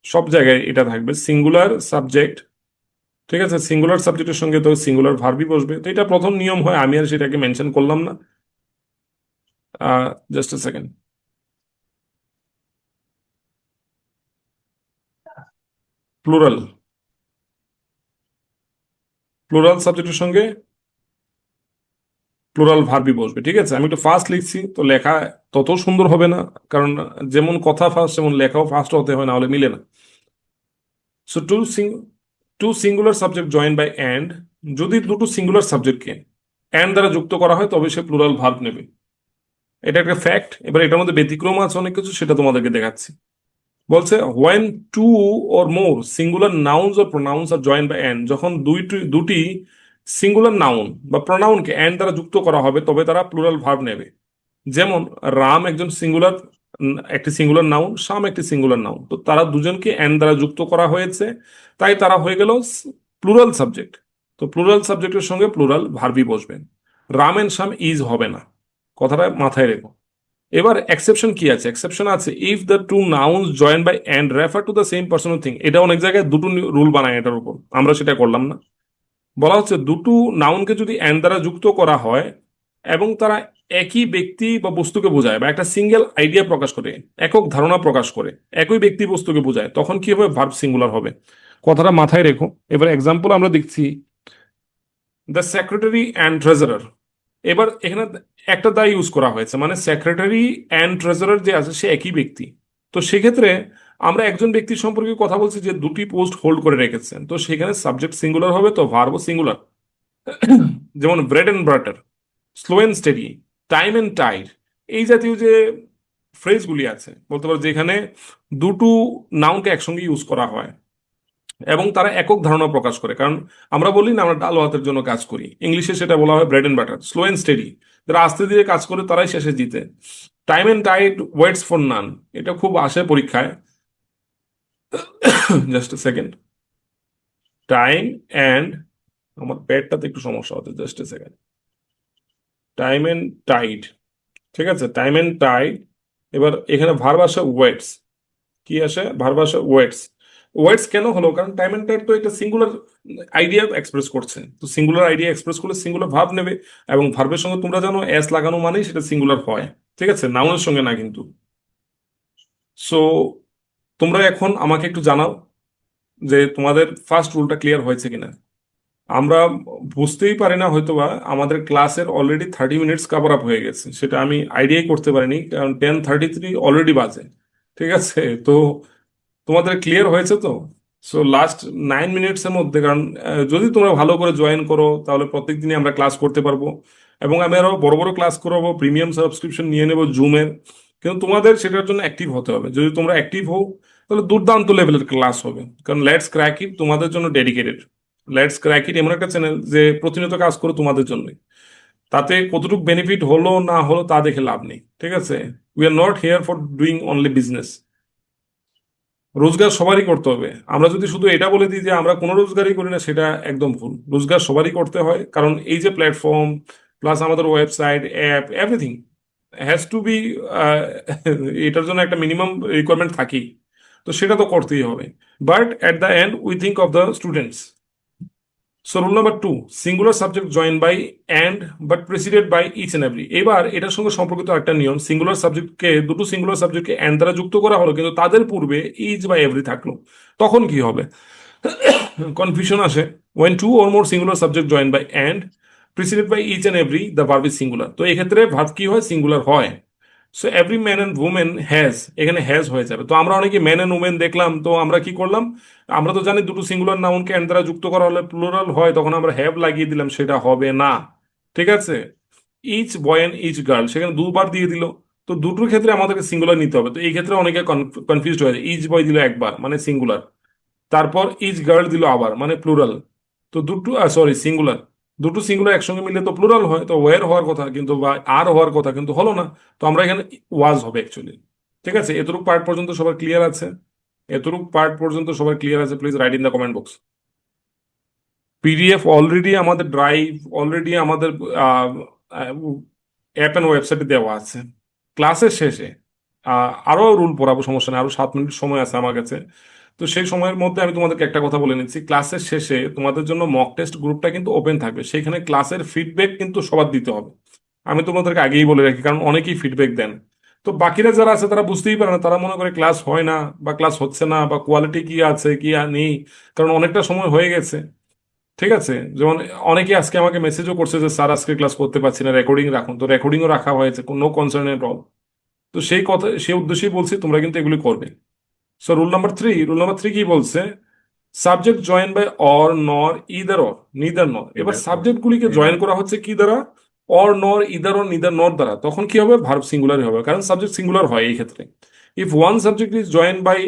সব জায়গায় এটা থাকবে সিঙ্গুলার সাবজেক্ট। ঠিক আছে, সিঙ্গুলার সাবজেক্টের সঙ্গে তো সিঙ্গুলার ভার্বই বসবে। তো এটা প্রথম নিয়ম হয়, আমি আর সেটাকে মেনশন করলাম না। Just a second, plural, plural সাবজেক্টের সঙ্গে প্লুরাল ভার্বই বসবে। ঠিক আছে, আমি একটু ফাস্ট লিখছি, তো লেখা তত সুন্দর হবে না, কারণ যেমন কথা ফাস্ট, যেমন লেখাও ফাস্ট হতে হয়, না হলে মিলে না। So two singular subject join by and, যদি দুটো সিঙ্গুলার সাবজেক্টকে অ্যান্ড দ্বারা যুক্ত করা হয় তবে সে প্লুরাল ভার্ব নেবে। এটা একটা ফ্যাক্ট। এবার এটার মধ্যে ব্যতিক্রম আছে অনেক কিছু, সেটা তোমাদেরকে দেখাচ্ছি। বলছে when two or more singular nouns or pronouns are join by and, যখন দুটি সিঙ্গুলার নাউন বা প্রোনাউনকে অ্যান্ড দ্বারা যুক্ত করা হবে তবে তারা প্লুরাল ভার্ব নেবে। যেমন রাম একজন সিঙ্গুলার, একটি সিঙ্গুলার নাউন, শ্যাম একটি সিঙ্গুলার নাউন, তো তারা দুজনকে অ্যান্ড দ্বারা যুক্ত করা হয়েছে, তাই তারা হয়ে গেল প্লুরাল সাবজেক্ট। তো প্লুরাল সাবজেক্টের সঙ্গে প্লুরাল ভার্বই বসবেন, রাম এন্ড শ্যাম ইজ হবে না, কথাটা মাথায় রেখো। এবার এক্সেপশন কি আছে? এক্সেপশন আছে if the two nouns join by and refer to the same person thing. এটা অনেক জায়গায় দুটো রুল বানায় এটার উপর, আমরা সেটা করলাম না। বলা হচ্ছে দুটো নাউনকে যদি অ্যান্ড দ্বারা যুক্ত করা হয় এবং তারা একই ব্যক্তি বা বস্তুকে বোঝায় বা একটা সিঙ্গেল আইডিয়া প্রকাশ করে, একক ধারণা প্রকাশ করে, একই ব্যক্তি বস্তুকে বোঝায়, তখন কি হবে? ভার্ব সিঙ্গুলার হবে। কথাটা মাথায় রেখো। এবার এক্সাম্পল আমরা দেখছি, দ্য সেক্রেটারি অ্যান্ড ট্রেজারার। এবার এখানে একটা দা ইউজ করা হয়েছে, মানে সেক্রেটারি অ্যান্ড ট্রেজারার যে আছে সে একই ব্যক্তি। তো সেক্ষেত্রে আমরা একজন ব্যক্তি সম্পর্কে কথা বলছি যে দুটি পোস্ট হোল্ড করে রেখেছেন, তো সেখানে সাবজেক্ট সিঙ্গুলার হবে, তো ভার্বও সিঙ্গুলার। যেমন bread and butter, slow and steady, time and tide, এই জাতীয় যে ফ্রেজগুলি আছে, বলতে পারো যেখানে দুটো নাউনকে একসঙ্গে ইউজ করা হয় এবং তারা একক ধারণা প্রকাশ করে। কারণ আমরা বলি না আমরা ডাল ভাতের জন্য কাজ করি, ইংলিশে সেটা বলা হয় bread and butter. Slow and steady, যারা আস্তে ধীরে কাজ করে তারাই শেষে জিতে। Time and tide waits for none, এটা খুব আসে পরীক্ষায়। Just a second. Time and, আমার পেটটাতে একটু সমস্যা হচ্ছে, just a second. Time and tide, ঠিক আছে, টাইম অ্যান্ড টাইড। এবার এখানে ভার্ব আসে ওয়েটস, কি আসে? ভার্ব আসে ওয়েটস। ওয়েটস কেন হলো? কারণ টাইম অ্যান্ড টাইড তো একটা সিঙ্গুলার আইডিয়া এক্সপ্রেস করছে, তো সিঙ্গুলার আইডিয়া এক্সপ্রেস করলে সিঙ্গুলার ভার্ব নেবে, এবং ভার্বের সঙ্গে তোমরা জানো এস লাগানো মানেই সেটা সিঙ্গুলার হয়, ঠিক আছে, নাউনের সঙ্গে না কিন্তু। সো তোমরা এখন আমাকে একটু জানাও যে তোমাদের ফার্স্ট রুলটা ক্লিয়ার হয়েছে কিনা। আমরা বুঝতেই পারি না হয়তোবা আমাদের ক্লাসের অলরেডি 30 মিনিটস কভার আপ হয়ে গেছে, সেটা আমি আইডিয়াই করতে পারিনি, কারণ 10:33 অলরেডি বাজে, ঠিক আছে। তো তোমাদের ক্লিয়ার হয়েছে তো? সো লাস্ট 9 মিনিটস এর মধ্যে, কারণ যদি তোমরা ভালো করে জয়েন করো তাহলে প্রত্যেক দিনই আমরা ক্লাস করতে পারবো, এবং আমি আরো বড় বড় ক্লাস করাবো, প্রিমিয়াম সাবস্ক্রিপশন নিয়ে নেবো জুমের। কিন্তু তোমাদের সেটার জন্য অ্যাক্টিভ হতে হবে। যদি তোমরা অ্যাক্টিভ হও তাহলে দুর্দান্ত লেভেলের ক্লাস হবে, কারণ লেটস ক্র্যাক ইট তোমাদের জন্য ডেডিকেটেড। লেটস ক্র্যাক ইট এমন একটা চ্যানেল যে প্রতিনিয়ত কাজ করো তোমাদের জন্যই। তাতে কতটুকু বেনিফিট হলো না হলো তা দেখে লাভ নেই, ঠিক আছে। We are not here for doing only business. রোজগার সবারই করতে হবে। আমরা যদি শুধু এটা বলে দিই যে আমরা কোনো রোজগারই করি না, সেটা একদম ভুল। রোজগার সবারই করতে হয়, কারণ এই যে প্ল্যাটফর্ম প্লাস আমাদের website, app, everything has to be, এটার জন্য একটা মিনিমাম রিকোয়ারমেন্ট থাকেই, তো সেটা তো করতেই হবে। But at the end we think of the students. So rule number 2, singular subject join by and but preceded by each and every. এবার এটার সঙ্গে সম্পর্কিত একটা নিয়ম, সিঙ্গুলার সাবজেক্টকে, দুটো সিঙ্গুলার সাবজেক্টকে অ্যান্ড দ্বারা যুক্ত করা হলো কিন্তু তাদের পূর্বে ইচ বা এভরি থাকলো, তখন কি হবে? কনফিউশন আসে। When two or more singular subject join by and preceded by each and every the verb is singular. তো এক্ষেত্রে ভার্ব কি হয়? সিঙ্গুলার হয়। So every man and women has, এখানে হ্যাজ হয়ে যাবে। তো আমরা অনেকে ম্যান অ্যান্ড উমেন দেখলাম, তো আমরা কি করলাম? আমরা তো জানি দুটো সিঙ্গুলার নাউনকে অ্যান্ড দ্বারা যুক্ত করা হলে প্লুরাল হয়, তখন আমরা হ্যাভ লাগিয়ে দিলাম, সেটা হবে না, ঠিক আছে। Each boy and each girl, সেখানে দুবার দিয়ে দিল, তো দুটোর ক্ষেত্রে আমাদেরকে সিঙ্গুলার নিতে হবে। তো এই ক্ষেত্রে অনেকে কনফিউজ হয়ে যায়। ইচ বয় দিল একবার মানে সিঙ্গুলার, তারপর ইচ গার্ল দিল আবার মানে প্লুরাল। তো দুটো, সরি, সিঙ্গুলার, দুটো সিঙ্গুলার একসঙ্গে মিলে তো প্লুরাল হয়, তো ওয়ার হওয়ার কথা কিন্তু, বা আর হওয়ার কথা কিন্তু হলো না। তো আমরা এখানে ওয়াজ হবে অ্যাকচুয়ালি, ঠিক আছে। এতটুকু পার্ট পর্যন্ত সবার ক্লিয়ার আছে? এতটুকু পার্ট পর্যন্ত সবার ক্লিয়ার আছে? Please write in the comment box. PDF already আমাদের ড্রাইভ, অলরেডি আমাদের অ্যাপ অ্যান্ড ওয়েবসাইটে দেওয়া আছে। ক্লাসের শেষে আরো রুল পড়াবো, সমস্যা নেই, আরো 7 মিনিট সময় আছে আমার কাছে। তো সেই সময়ের মধ্যে আমি তোমাদেরকে একটা কথা বলে নিচ্ছি, ক্লাসের শেষে তোমাদের জন্য মক টেস্ট গ্রুপটা কিন্তু ওপেন থাকবে, সেখানে ক্লাসের ফিডব্যাক কিন্তু সবার দিতে হবে। আমি তোমাদেরকে আগেই বলে রাখি, কারণ অনেকেই ফিডব্যাক দেন। তো বাকিরা যারা আছে তারা বুঝতেই পারে না, তারা মনে করে ক্লাস হয় না বা ক্লাস হচ্ছে না বা কোয়ালিটি কি আছে কি আর নেই, কারণ অনেকটা সময় হয়ে গেছে, ঠিক আছে। যেমন অনেকে আজকে আমাকে মেসেজও করছে যে স্যার আজকে ক্লাস করতে পারছি না, রেকর্ডিং রাখুন, তো রেকর্ডিংও রাখা হয়েছে, কোনো কনসার্ন এট অল। তো সেই কথা, সেই উদ্দেশ্যেই বলছি তোমরা কিন্তু এগুলি করবে। So rule number 3, rule number 3 কি বলছে? Subject join by or nor either or neither nor. এবার Neither or. সাবজেক্ট গুলিকে Neither. জয়েন করা হচ্ছে কি দ্বারা? Or nor either or neither নর দ্বারা। তখন কি হবে? ভার্ব সিঙ্গুলারই হবে, কারণ সাবজেক্ট সিঙ্গুলার হয় এই ক্ষেত্রে। If one subject is join by,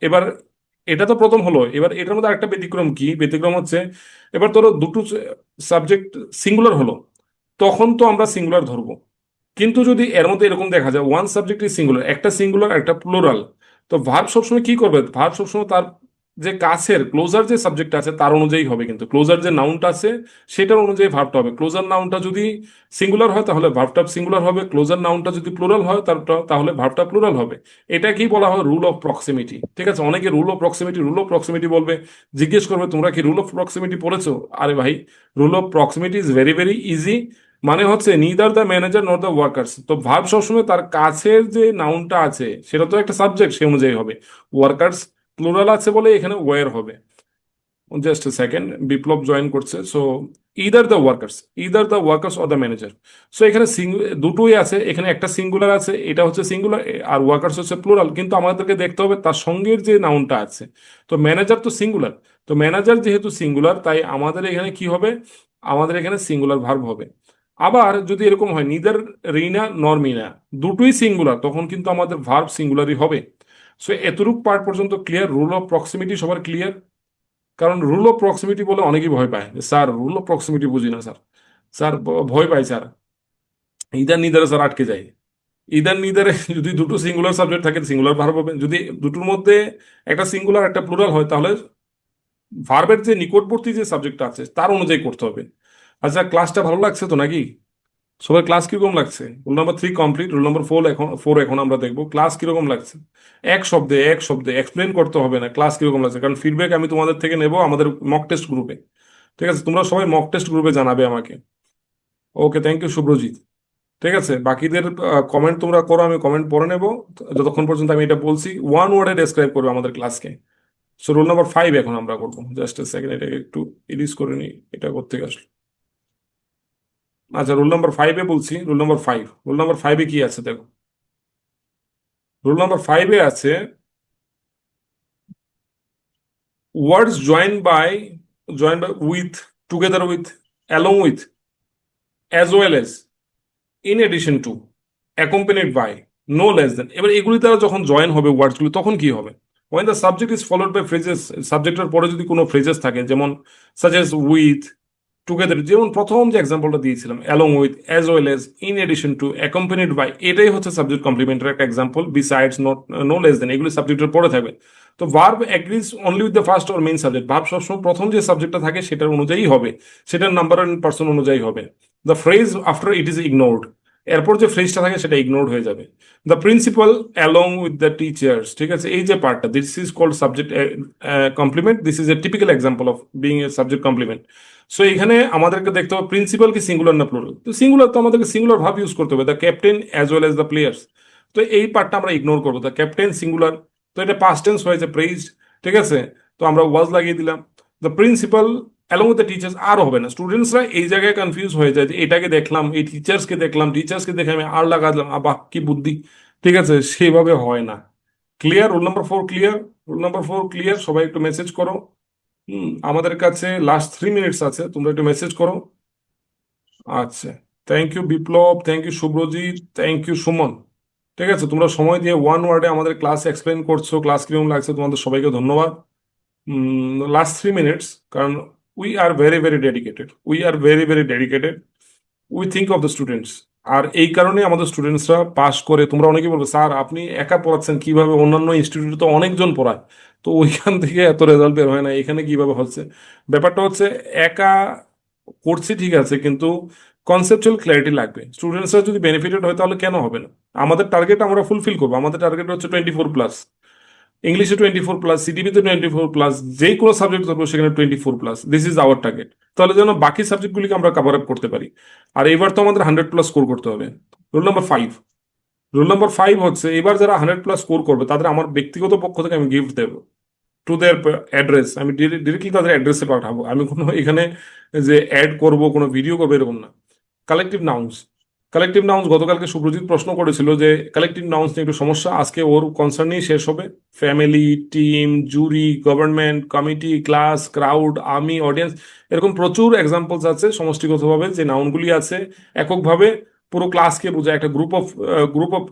এবার এটা তো প্রথম হলো। এবার এটার মধ্যে আরেকটা ব্যতিক্রম কি? ব্যতিক্রম হচ্ছে, এবার ধরো দুটো সাবজেক্ট সিঙ্গুলার হলো, তখন তো আমরা সিঙ্গুলার ধরবো। কিন্তু যদি এর মধ্যে এরকম দেখা যায় ওয়ান সাবজেক্ট ইজ সিঙ্গুলার, একটা সিঙ্গুলার একটা প্লুরাল, তো ভার্ব সবসময় কি করবে? ভার্ব সবসময় তার যে কাছের ক্লোজার যে সাবজেক্ট আছে তার অনুযায়ী হবে, কিন্তু ক্লোজার যে নাউনটা আছে সেটার অনুযায়ী ভার্বটা হবে। ক্লোজার নাউনটা যদি সিঙ্গুলার হয় তাহলে ভার্বটা সিঙ্গুলার হবে, ক্লোজার নাউনটা যদি প্লুরাল হয় তাহলে ভার্বটা প্লুরাল হবে। এটাকেই বলা হয় রুল অফ প্রক্সিমিটি। ঠিক আছে, অনেকে রুল অফ প্রক্সিমিটি বলবে, জিজ্ঞেস করবে তোমরা কি রুল অফ প্রক্সিমিটি পড়েছো? আরে ভাই, rule of proximity is very very easy. মানে হচ্ছে neither the manager not the workers. তো ভার্ব সবসময় তার কাছের যে নাউনটা আছে সেটা তো একটা সাবজেক্ট, সে অনুযায়ী হবে। ওয়ার্কার্স প্লুরাল আছে বলে এখানে ওয়ার হবে। Just a second, Biplab join করছে। So either the workers or the manager. So এখানে দুটোই আছে, এখানে একটা সিঙ্গুলার আছে, এটা হচ্ছে সিঙ্গুলার, আর ওয়ার্কার্স হচ্ছে প্লুরাল। কিন্তু আমাদেরকে দেখতে হবে তার সঙ্গের যে নাউনটা আছে। তো ম্যানেজার তো সিঙ্গুলার, তো ম্যানেজার যেহেতু সিঙ্গুলার তাই আমাদের এখানে কি হবে? আমাদের এখানে সিঙ্গুলার ভার্ব হবে। আবার যদি এরকম হয় নিদার রিনা নর মিনা, দুটোই সিঙ্গুলার, তখন কিন্তু আমাদের ভার্ব সিঙ্গুলারই হবে। সো এতটুক পার্ট পর্যন্ত ক্লিয়ার? রুল অফ প্রক্সিমিটি সবার ক্লিয়ার? কারণ রুল অফ প্রক্সিমিটি বলে অনেকেই ভয় পায় যে স্যার রুল অফ প্রক্সিমিটি বুঝি না স্যার, স্যার ভয় পায় স্যার, ইদার নিদারে স্যার আটকে যায়। ইদার নিদারে যদি দুটো সিঙ্গুলার সাবজেক্ট থাকে সিঙ্গুলার ভার্ব হবে, যদি দুটোর মধ্যে একটা সিঙ্গুলার একটা প্লুরাল হয় তাহলে ভার্বের যে নিকটবর্তী যে সাবজেক্টটা আছে তার অনুযায়ী করতে হবে। আচ্ছা, ক্লাসটা ভালো লাগছে তো নাকি? সবার ক্লাস কিরকম লাগছে? Rule number 3 complete, rule number 4 এখন আমরা দেখবো ক্লাস কিরকম লাগছে। এক শব্দে এক্সপ্লেন করতে হবে না ক্লাস কিরকম লাগছে, কারণ ফিডব্যাক আমি তোমাদের থেকে নেব আমাদের মক টেস্ট গ্রুপে। ঠিক আছে, তোমরা সবাই মক টেস্ট গ্রুপে জানাবে আমাকে। ওকে, থ্যাংক ইউ শুভ্রজিৎ। ঠিক আছে, বাকিদের কমেন্ট তোমরা করো, আমি কমেন্ট পড়ে নেব। যতক্ষণ পর্যন্ত আমি এটা বলছি, ওয়ান ওয়ার্ডে ডেসক্রাইব করবে আমাদের ক্লাসকে। সো রোল নাম্বার 5 এখন আমরা করবো। জাস্ট এ সেকেন্ড, এটাকে একটু ইডিট করে নিই, এটা করতে আসলো। আচ্ছা, রোল নাম্বার 5-এ বলছি। রোল নাম্বার 5 কি আছে দেখো। রোল নাম্বার 5-এ আছে words joined by with, together with, along with, as well as, in addition to, accompanied by, no less than. এবার এগুলি দ্বারা যখন জয়েন হবে ওয়ার্ডসগুলি তখন কি হবে? When the subject is followed by phrases, সাবজেক্টের পরে যদি কোনো ফ্রেজেস থাকে, যেমন সাচ এজ উইথ, টুগেদার, যেমন প্রথম যে এক্সাম্পলটা দিয়েছিলাম, along with, as well as, in addition to, accompanied by, এটাই হচ্ছে সাবজেক্ট কমপ্লিমেন্টের একটা example. Besides, not, no less than, এগুলি সাবজেক্টের পরে থাকবে। তো verb agrees only with the first or main subject. Verb সবসময় প্রথম যে সাবজেক্টটা থাকে সেটার অনুযায়ী হবে, সেটার নাম্বার অ্যান্ড পার্সন অনুযায়ী হবে। The phrase after it is ignored, এরপর যে ফ্রেজটা থাকে সেটা ইগনোর হয়ে যাবে। The principal along with the teachers, ঠিক আছে, এই যে পার্টটা, this is called subject complement. This is a typical example of being a subject complement. So এখানে আমাদেরকে দেখতে হবে প্রিন্সিপাল কি সিঙ্গুলার না প্লুরাল। তো সিঙ্গুলার, তো আমাদেরকে সিঙ্গুলার ভাব ইউজ করতে হবে, the captain as well as the players. তো এই পার্টটা আমরা ইগনোর করবো। দ্য ক্যাপ্টেন সিঙ্গুলার, তো এটা পাস্ট টেন্স হয়েছে, প্রেইজড। ঠিক আছে, তো আমরা ওয়াজ লাগিয়ে দিলাম। The principal along with the teachers আর হবে না। স্টুডেন্টসরা এই জায়গায় কনফিউজ হয়ে যায় যে এটাকে দেখলাম, এই টিচার্সকে দেখলাম, টিচার্সকে দেখে আমি আর লাগালাম, আবাহ কি বুদ্ধি। ঠিক আছে, সেভাবে হয় না। Clear? Roll number 4 clear? Roll number 4 clear? সবাই একটু মেসেজ করো। আমাদের কাছে লাস্ট 3 মিনিটস আছে, তোমরা একটু মেসেজ করো। আচ্ছা, thank you Biplab, thank you Subhrajit, thank you Suman. ঠিক আছে, তোমরা সময় দিয়ে ওয়ান ওয়ার্ডে আমাদের ক্লাস এক্সপ্লেন করছো, ক্লাস কিরকম লাগছে তোমাদের সবাইকে ধন্যবাদ। লাস্ট 3 মিনিটস, কারণ we are very very dedicated. We think of the students. আর এই কারণে আমাদের স্টুডেন্টসরা পাস করে। তোমরা অনেকে বলবে স্যার আপনি একা পড়াচ্ছেন কিভাবে, অন্যান্য ইনস্টিটিউটে তো অনেকজন পড়ায়, তো ওইখান থেকে এত রেজাল্ট বের হয় না, এখানে কিভাবে হচ্ছে? ব্যাপারটা হচ্ছে একা করছি ঠিক আছে, কিন্তু কনসেপচুয়াল ক্ল্যারিটি লাগবে। স্টুডেন্টসরা যদি বেনিফিটেড হয় তাহলে কেন হবে না? আমাদের টার্গেট আমরা ফুলফিল করবো। আমাদের টার্গেট হচ্ছে 24+, ইংলিশে 24+, সিডিপিতে 24+, যে কোনো সাবজেক্ট ধরবো সেখানে 24+, দিস ইজ আওয়ার টার্গেট। তাহলে যেন বাকি সাবজেক্টগুলিকে আমরা কভার আপ করতে পারি। আর এবার তো আমাদের 100+ স্কোর করতে হবে। রোল নাম্বার 5 হচ্ছে, এবার যারা 100+ স্কোর করবে তাদের আমার ব্যক্তিগত পক্ষ থেকে আমি গিফট দেবো টু দেয়ার অ্যাড্রেস। আমি ডিরেক্টলি তাদের অ্যাড্রেসে পাঠাবো। আমি কোনো এখানে যে অ্যাড করব, কোনো ভিডিও করবো এরকম না। কালেকটিভ নাউন্স, কালেকটিভ নাউন্স গতকালকে সুব্রজিৎ প্রশ্ন করেছিল যে কালেকটিভ নাউন্স নিয়ে একটু সমস্যা, আজকে ওর কনসার্নই শেষ হবে। Family, team, jury, government, committee, class, crowd, army, audience, এরকম প্রচুর এক্সাম্পলস আছে সমষ্টিগতভাবে যে নাউনগুলি আছে এককভাবে পুরো ক্লাসকে বোঝায়, একটা গ্রুপ অফ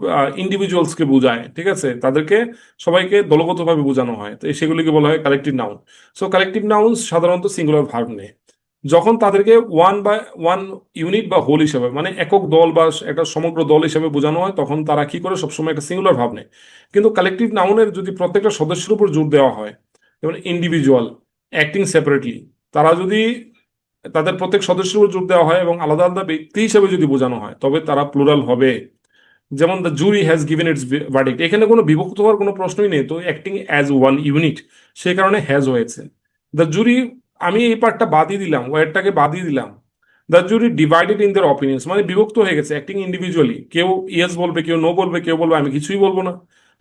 ইন্ডিভিজুয়ালসকে বোঝায়, ঠিক আছে, তাদেরকে সবাইকে দলগতভাবে বোঝানো হয়, তো সেগুলিকে বলা হয় collective noun. So collective nouns সাধারণত সিঙ্গুলার ভার্ব নেয় যখন তাদেরকে ওয়ান ইউনিট বা হোল হিসেবে, মানে একক দল বা একটা সমগ্র দল হিসেবে বোঝানো হয়, তখন তারা কি করে সবসময় একটা সিঙ্গুলার ভাব নেয়। কিন্তু কালেকটিভ নাউনের যদি প্রত্যেকটা সদস্যের উপর জোর দেওয়া হয়, যেমন ইন্ডিভিজুয়াল অ্যাক্টিং সেপারেটলি, তারা যদি তাদের প্রত্যেক সদস্যের উপর জোর দেওয়া হয় এবং আলাদা আলাদা ব্যক্তি হিসেবে যদি বোঝানো হয়, তবে তারা প্লুরাল হবে। যেমন the jury has given it's verdict, এখানে কোনো বিভক্ত হওয়ার কোনো প্রশ্নই নেই, তো অ্যাক্টিং অ্যাজ ওয়ান ইউনিট, সেই কারণে হ্যাজ হয়েছে। দ্য জুরি, আমি এই পার্টটা বাদই দিলাম, ওয়ার্ডটাকে বাদই দিলাম। The jury divided in their opinions, মানে বিভক্ত হয়ে গেছে, অ্যাক্টিং ইন্ডিভিজুয়ালি, কেউ ইয়েস বলবে, কেউ নো বলবে, কেউ বলবে আমি কিছুই বলবো না।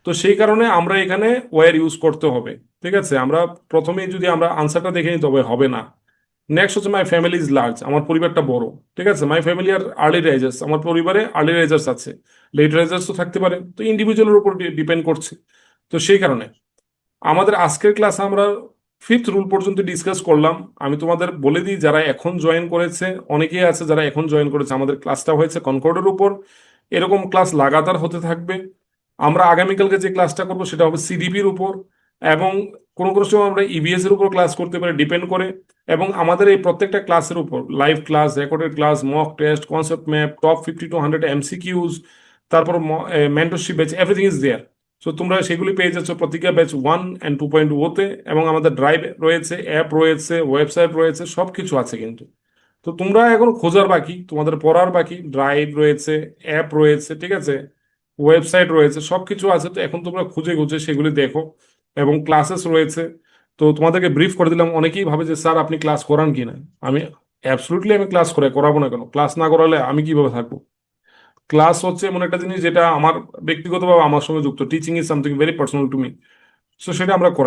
তো সেই কারণে আমরা এখানে ওয়ার ইউজ করতে হবে, ঠিক আছে। আমরা প্রথমেই যদি আমরা আনসারটা দেখে নিই তবে হবে না। নেক্সট হচ্ছে মাই ফ্যামিলি ইজ লার্জ, আমার পরিবারটা বড়, ঠিক আছে। মাই ফ্যামিলি আর আর্লি রাইজার্স, আমার পরিবারে আর্লি রাইজার্স আছে, লেট রাইজার্স তো থাকতে পারে, তো ইন্ডিভিজুয়ালের উপর ডিপেন্ড করছে। তো সেই কারণে আমাদের আজকের ক্লাসে আমরা ফিফথ রুল পর্যন্ত ডিসকাস করলাম। আমি তোমাদের বলে দিই, যারা এখন জয়েন করেছে, অনেকেই আছে যারা এখন জয়েন করেছে, আমাদের ক্লাসটা হয়েছে কনকর্ডের উপর, এরকম ক্লাস লাগাতার হতে থাকবে। আমরা আগামীকালকে যে ক্লাসটা করবো সেটা হবে সিডিপির উপর, এবং কোনো কোনো সময় আমরা ইবিএস এর উপর ক্লাস করতে পারি, ডিপেন্ড করে। এবং আমাদের এই প্রত্যেকটা ক্লাসের উপর live class, recorded class, mock test, concept map, top 50 to 100 MCQs, তারপর mentorship batch, everything is there. So তোমরা সেগুলি পেয়ে যাচ্ছ প্রতিজ্ঞা ব্যাচ 1 and 2.0 তে, এবং আমাদের ড্রাইভ রয়েছে, অ্যাপ রয়েছে, ওয়েবসাইট রয়েছে, সব কিছু আছে কিন্তু। তো তোমরা এখন খোঁজার বাকি, তোমাদের পড়ার বাকি। ড্রাইভ রয়েছে, অ্যাপ রয়েছে, ঠিক আছে, ওয়েবসাইট রয়েছে, সব কিছু আছে। তো এখন তোমরা খুঁজে খুঁজে সেগুলি দেখো, এবং ক্লাসেস রয়েছে। তো তোমাদেরকে ব্রিফ করে দিলাম। অনেকেই ভাবে যে স্যার আপনি ক্লাস করান কি না। আমি অ্যাবসলুটলি আমি ক্লাস করাবো না কেন? ক্লাস না করালে আমি কিভাবে থাকবো? ক্লাস হচ্ছে এমন একটা জিনিস যেটা আমার ব্যক্তিগতভাবে আমার সঙ্গে যুক্ত। Teaching is something very personal to me. So সেটা আমরা করাই।